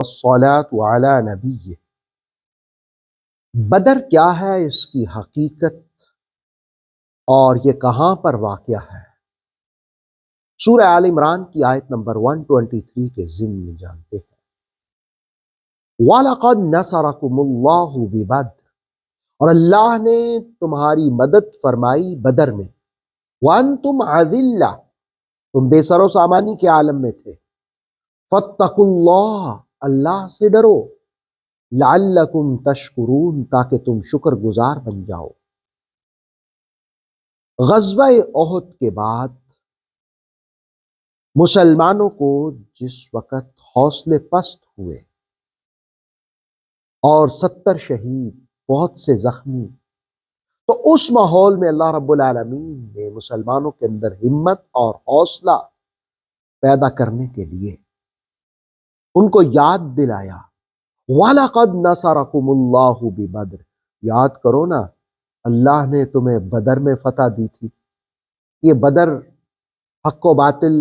والصلاة علی نبی۔ بدر کیا ہے، اس کی حقیقت اور یہ کہاں پر واقع ہے، سورہ آل عمران کی آیت نمبر 123 کے ضمن میں جانتے ہیں۔ وَلَقَدْ نَصَرَكُمُ اللَّهُ بِبَدْرٍ، اور اللہ نے تمہاری مدد فرمائی بدر میں۔ وَأَنْتُمْ أَذِلَّةٌ، تم بے سر و سامانی کے عالم میں تھے۔ فَاتَّقُوا اللَّهَ، اللہ سے ڈرو۔ لَعَلَّكُمْ تَشْكُرُونَ، تاکہ تم شکر گزار بن جاؤ۔ غزوہ احد کے بعد مسلمانوں کو جس وقت حوصلے پست ہوئے اور 70 شہید، بہت سے زخمی، تو اس ماحول میں اللہ رب العالمین نے مسلمانوں کے اندر ہمت اور حوصلہ پیدا کرنے کے لیے ان کو یاد دلایا، وَلَقَدْ نَصَرَكُمُ اللَّهُ بِبَدْرٍ، یاد کرو نا، اللہ نے تمہیں بدر میں فتح دی تھی۔ یہ بدر حق و باطل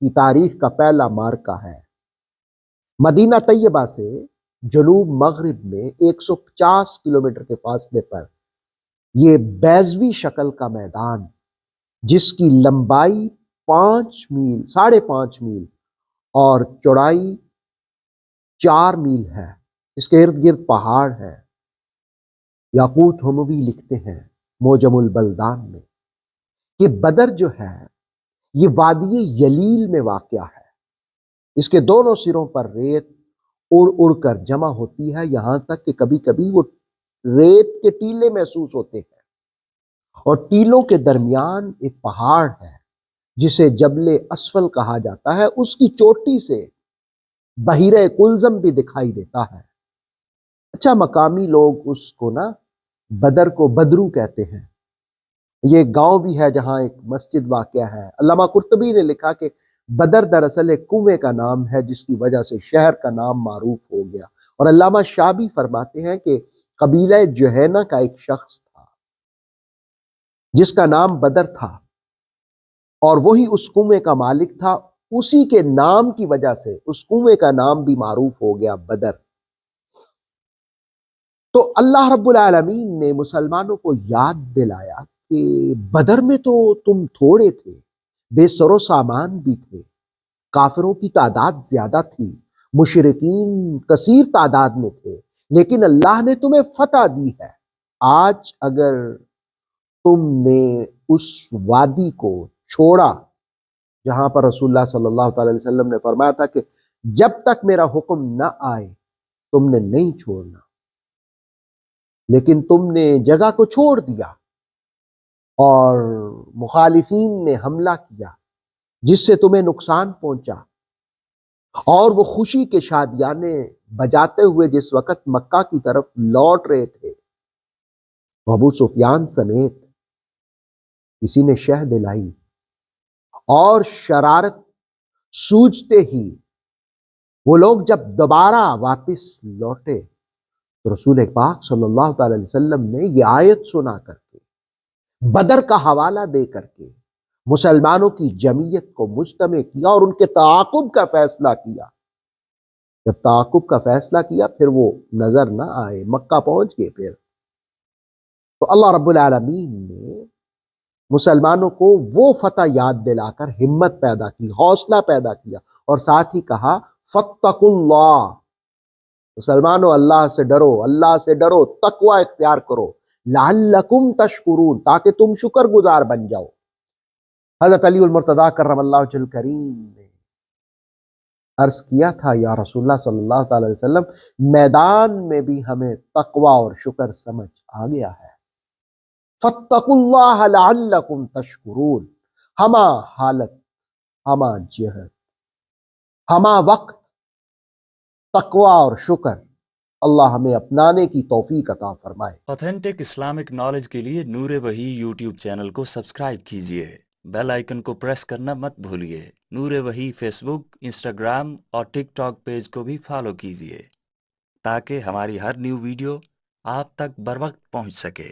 کی تاریخ کا پہلا معرکہ ہے۔ مدینہ طیبہ سے جنوب مغرب میں 150 کلومیٹر کے فاصلے پر یہ بیضوی شکل کا میدان، جس کی لمبائی 5 میل، 5.5 میل اور چوڑائی 4 میل ہے، اس کے ارد گرد پہاڑ ہے۔ یاقوت ہموی لکھتے ہیں موجم البلدان میں کہ بدر جو ہے یہ وادی یلیل میں واقع ہے۔ اس کے دونوں سروں پر ریت اڑ اڑ کر جمع ہوتی ہے، یہاں تک کہ کبھی کبھی وہ ریت کے ٹیلے محسوس ہوتے ہیں، اور ٹیلوں کے درمیان ایک پہاڑ ہے جسے جبل اسفل کہا جاتا ہے، اس کی چوٹی سے بحیرہ کلزم بھی دکھائی دیتا ہے۔ اچھا، مقامی لوگ اس کو نا بدر کو بدرو کہتے ہیں۔ یہ گاؤں بھی ہے جہاں ایک مسجد واقع ہے۔ علامہ قرطبی نے لکھا کہ بدر دراصل ایک کنویں کا نام ہے جس کی وجہ سے شہر کا نام معروف ہو گیا، اور علامہ شابی فرماتے ہیں کہ قبیلہ جہینہ کا ایک شخص تھا جس کا نام بدر تھا، اور وہی اس کنویں کا مالک تھا، اسی کے نام کی وجہ سے اس کنویں کا نام بھی معروف ہو گیا بدر۔ تو اللہ رب العالمین نے مسلمانوں کو یاد دلایا کہ بدر میں تو تم تھوڑے تھے، بے سر و سامان بھی تھے، کافروں کی تعداد زیادہ تھی، مشرکین کثیر تعداد میں تھے، لیکن اللہ نے تمہیں فتح دی ہے۔ آج اگر تم نے اس وادی کو چھوڑا جہاں پر رسول اللہ صلی اللہ تعالی علیہ وسلم نے فرمایا تھا کہ جب تک میرا حکم نہ آئے تم نے نہیں چھوڑنا، لیکن تم نے جگہ کو چھوڑ دیا اور مخالفین نے حملہ کیا جس سے تمہیں نقصان پہنچا، اور وہ خوشی کے شادیانے بجاتے ہوئے جس وقت مکہ کی طرف لوٹ رہے تھے، تو ابو سفیان سمیت کسی نے شہ دلائی، اور شرارت سوجتے ہی وہ لوگ جب دوبارہ واپس لوٹے تو رسول پاک صلی اللہ تعالی علیہ وسلم نے یہ آیت سنا کر کے، بدر کا حوالہ دے کر کے مسلمانوں کی جمعیت کو مجتمع کیا اور ان کے تعاقب کا فیصلہ کیا۔ جب تعاقب کا فیصلہ کیا پھر وہ نظر نہ آئے، مکہ پہنچ گئے۔ پھر تو اللہ رب العالمین نے مسلمانوں کو وہ فتح یاد دلا کر ہمت پیدا کی، حوصلہ پیدا کیا، اور ساتھ ہی کہا فاتقوا اللہ، مسلمانوں اللہ سے ڈرو، اللہ سے ڈرو، تقوی اختیار کرو، لعلکم تشکرون، تاکہ تم شکر گزار بن جاؤ۔ حضرت علی المرتضیٰ کرم اللہ وجہ الکریم نے عرض کیا تھا، یا رسول اللہ صلی اللہ تعالی علیہ وسلم، میدان میں بھی ہمیں تقوی اور شکر سمجھ آ گیا ہے۔ فاتقوا اللہ لعلکم تشکرون، ہما حالت، ہما جہت، ہما وقت تقوی اور شکر اللہ ہمیں اپنانے کی توفیق عطا فرمائے۔ آتھینٹک اسلامک نالج کے لیے نور وحی یوٹیوب چینل کو سبسکرائب کیجئے، بیل آئیکن کو پریس کرنا مت بھولیے۔ نور وحی فیس بک، انسٹاگرام اور ٹک ٹاک پیج کو بھی فالو کیجئے تاکہ ہماری ہر نیو ویڈیو آپ تک بر وقت پہنچ سکے۔